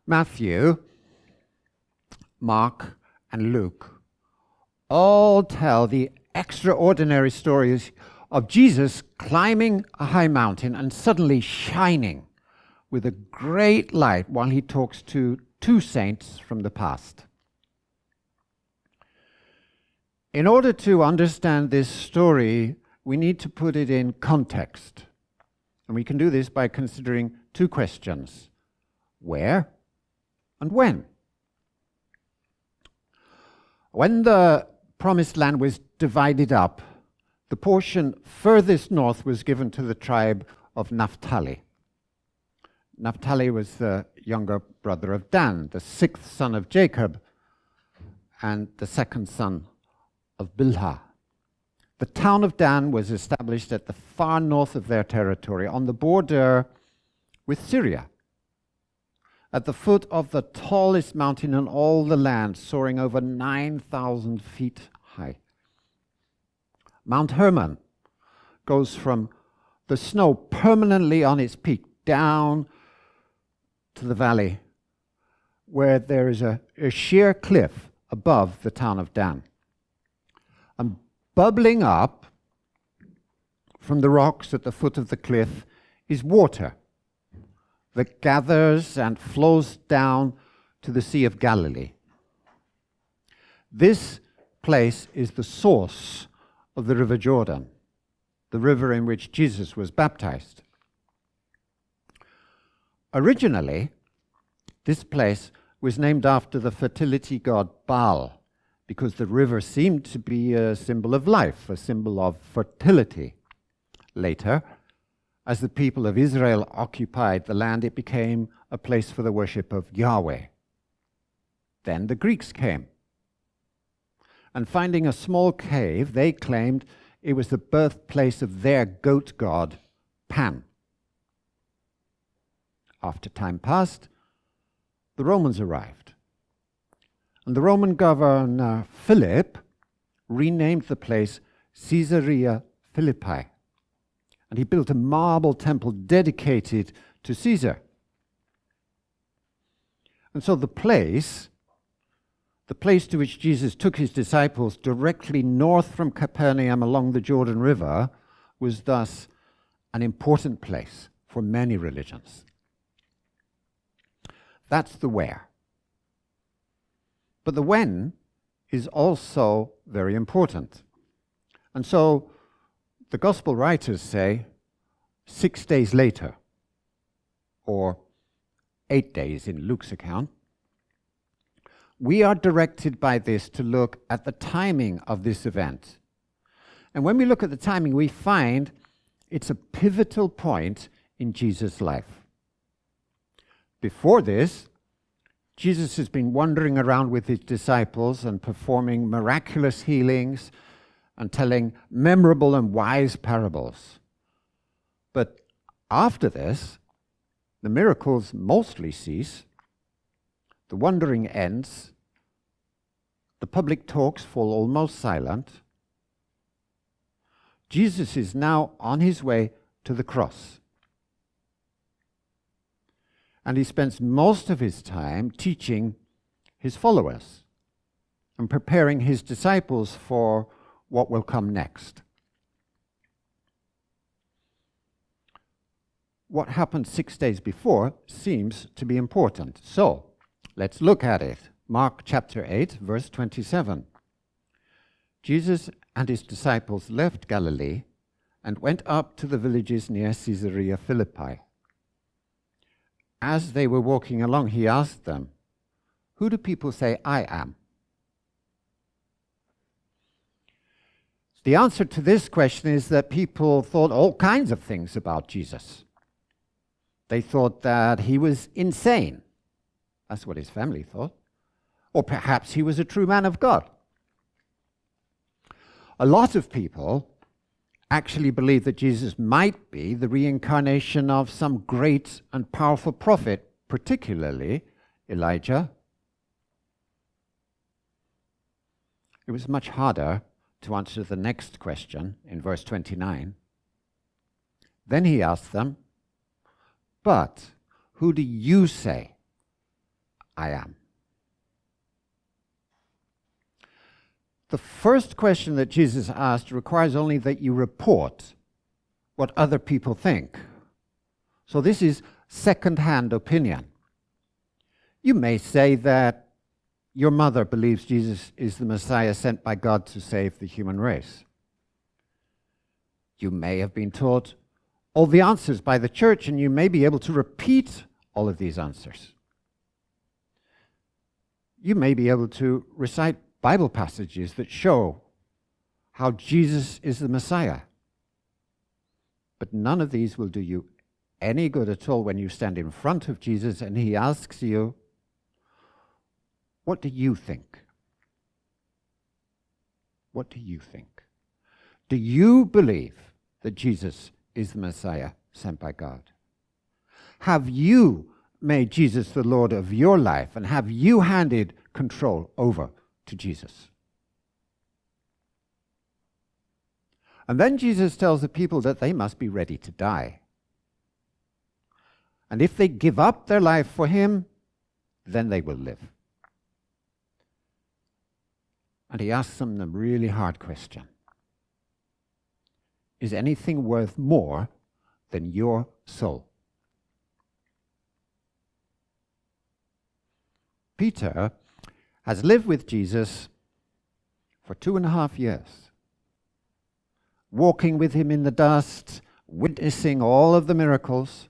Matthew, Mark, and Luke all tell the extraordinary stories of Jesus climbing a high mountain and suddenly shining with a great light while he talks to two saints from the past. In order to understand this story, we need to put it in context. And we can do this by considering two questions: where and when? When the promised land was divided up, the portion furthest north was given to the tribe of Naphtali. Naphtali was the younger brother of Dan, the sixth son of Jacob, and the second son of Bilhah. The town of Dan was established at the far north of their territory, on the border with Syria, at the foot of the tallest mountain in all the land, soaring over 9,000 feet high. Mount Hermon goes from the snow permanently on its peak down to the valley, where there is a sheer cliff above the town of Dan. And bubbling up from the rocks at the foot of the cliff is water that gathers and flows down to the Sea of Galilee. This place is the source of the River Jordan, the river in which Jesus was baptized. Originally, this place was named after the fertility god Baal, because the river seemed to be a symbol of life, a symbol of fertility. Later, as the people of Israel occupied the land, it became a place for the worship of Yahweh. Then the Greeks came, and finding a small cave, they claimed it was the birthplace of their goat god, Pan. After time passed, the Romans arrived. And the Roman governor Philip renamed the place Caesarea Philippi. And he built a marble temple dedicated to Caesar. And so the place to which Jesus took his disciples directly north from Capernaum along the Jordan River was thus an important place for many religions. That's the where. But the when is also very important. And so the gospel writers say 6 days later, or 8 days in Luke's account. We are directed by this to look at the timing of this event. And when we look at the timing, we find it's a pivotal point in Jesus' life. Before this, Jesus has been wandering around with his disciples and performing miraculous healings and telling memorable and wise parables. But after this, the miracles mostly cease, the wandering ends, the public talks fall almost silent. Jesus is now on his way to the cross. And he spends most of his time teaching his followers and preparing his disciples for what will come next. What happened 6 days before seems to be important. So, let's look at it. Mark chapter 8, verse 27. Jesus and his disciples left Galilee and went up to the villages near Caesarea Philippi. As they were walking along, he asked them, "Who do people say I am?" The answer to this question is that people thought all kinds of things about Jesus. They thought that he was insane. That's what his family thought. Or perhaps he was a true man of God. A lot of people actually believed that Jesus might be the reincarnation of some great and powerful prophet, particularly Elijah. It was much harder to answer the next question in verse 29. Then he asked them, "But who do you say I am. The first question that Jesus asked requires only that you report what other people think. So this is second-hand opinion. You may say that your mother believes Jesus is the Messiah sent by God to save the human race. You may have been taught all the answers by the church, and you may be able to repeat all of these answers. You may be able to recite Bible passages that show how Jesus is the Messiah. But none of these will do you any good at all when you stand in front of Jesus and he asks you, what do you think? What do you think? Do you believe that Jesus is the Messiah sent by God? Have you made Jesus the Lord of your life, and have you handed control over to Jesus? And then Jesus tells the people that they must be ready to die. And if they give up their life for him, then they will live. And he asks them a really hard question. Is anything worth more than your soul? Peter has lived with Jesus for 2.5 years, walking with him in the dust, witnessing all of the miracles.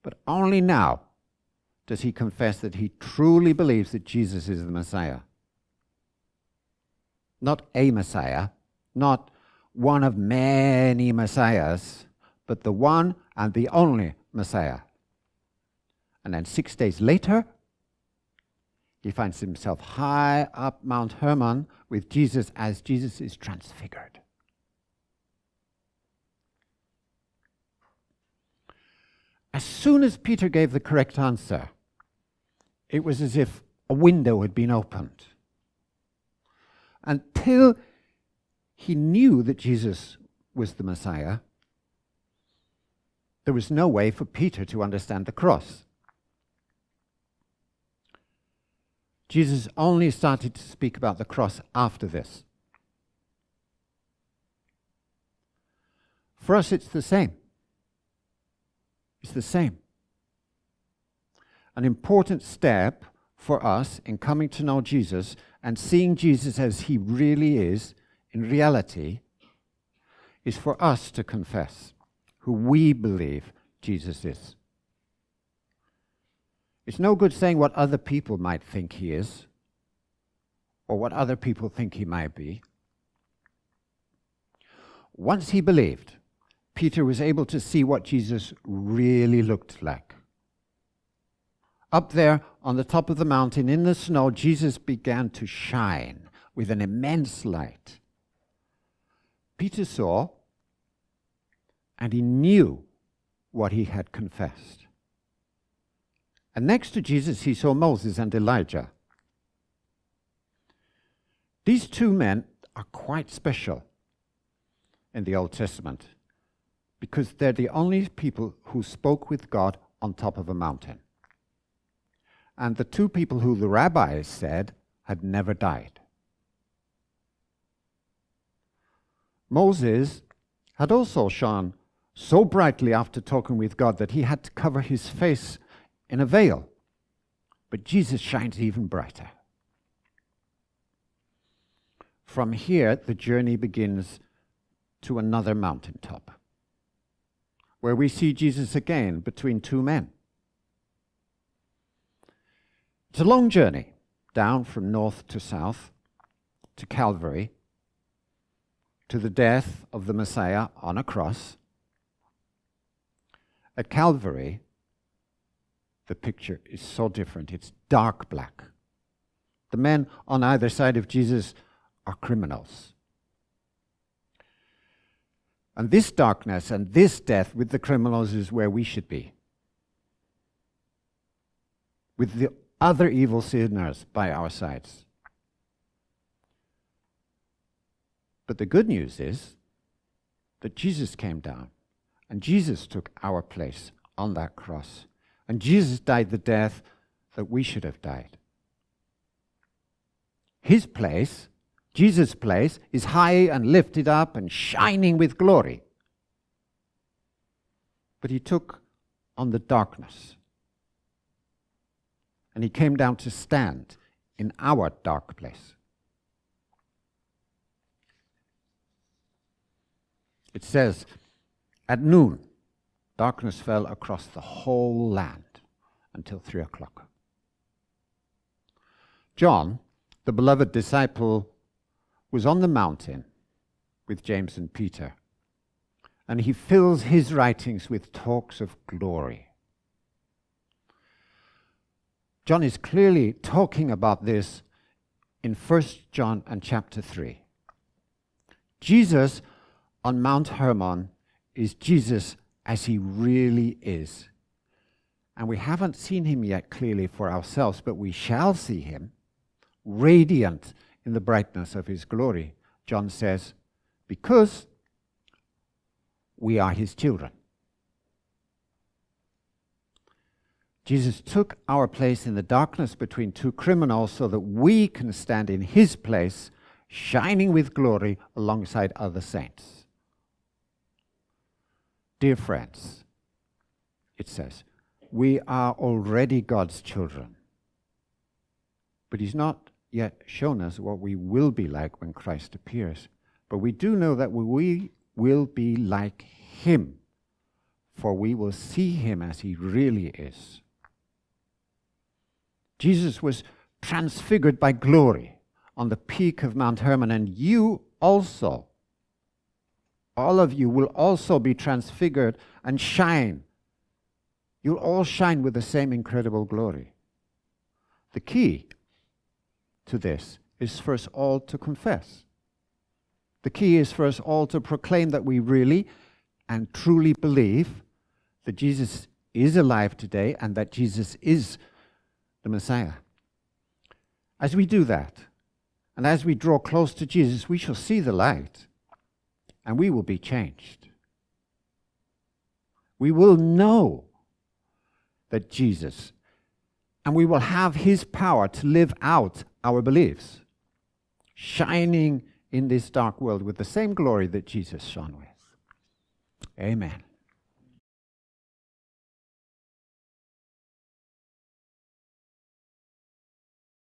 But only now does he confess that he truly believes that Jesus is the Messiah. Not a Messiah, not one of many Messiahs, but the one and the only Messiah. And then 6 days later, he finds himself high up Mount Hermon with Jesus as Jesus is transfigured. As soon as Peter gave the correct answer, it was as if a window had been opened. Until he knew that Jesus was the Messiah, there was no way for Peter to understand the cross. Jesus only started to speak about the cross after this. For us, it's the same. It's the same. An important step for us in coming to know Jesus and seeing Jesus as he really is, in reality, is for us to confess who we believe Jesus is. It's no good saying what other people might think he is, or what other people think he might be. Once he believed, Peter was able to see what Jesus really looked like. Up there on the top of the mountain in the snow, Jesus began to shine with an immense light. Peter saw, and he knew what he had confessed. And next to Jesus, he saw Moses and Elijah. These two men are quite special in the Old Testament because they're the only people who spoke with God on top of a mountain. And the two people who the rabbis said had never died. Moses had also shone so brightly after talking with God that he had to cover his face in a veil. But Jesus shines even brighter. From here, the journey begins to another mountaintop, where we see Jesus again between two men. It's a long journey, down from north to south, to Calvary, to the death of the Messiah on a cross. At Calvary, the picture is so different. It's dark black. The men on either side of Jesus are criminals. And this darkness and this death with the criminals is where we should be. With the other evil sinners by our sides. But the good news is that Jesus came down and Jesus took our place on that cross. And Jesus died the death that we should have died. His place, Jesus' place, is high and lifted up and shining with glory. But he took on the darkness. And he came down to stand in our dark place. It says, at noon, darkness fell across the whole land until 3 o'clock. John, the beloved disciple, was on the mountain with James and Peter, and he fills his writings with talks of glory. John is clearly talking about this in 1 John and chapter 3. Jesus on Mount Hermon is Jesus as he really is. And we haven't seen him yet clearly for ourselves, but we shall see him, radiant in the brightness of his glory. John says, because we are his children. Jesus took our place in the darkness between two criminals so that we can stand in his place, shining with glory alongside other saints. Dear friends, it says, we are already God's children. But he's not yet shown us what we will be like when Christ appears. But we do know that we will be like him, for we will see him as he really is. Jesus was transfigured by glory on the peak of Mount Hermon, and you also, all of you, will also be transfigured and shine. You'll all shine with the same incredible glory. The key to this is for us all to confess. The key is for us all to proclaim that we really and truly believe that Jesus is alive today and that Jesus is the Messiah. As we do that, and as we draw close to Jesus, we shall see the light, and we will be changed. We will know that Jesus, and we will have his power to live out our beliefs, shining in this dark world with the same glory that Jesus shone with. Amen.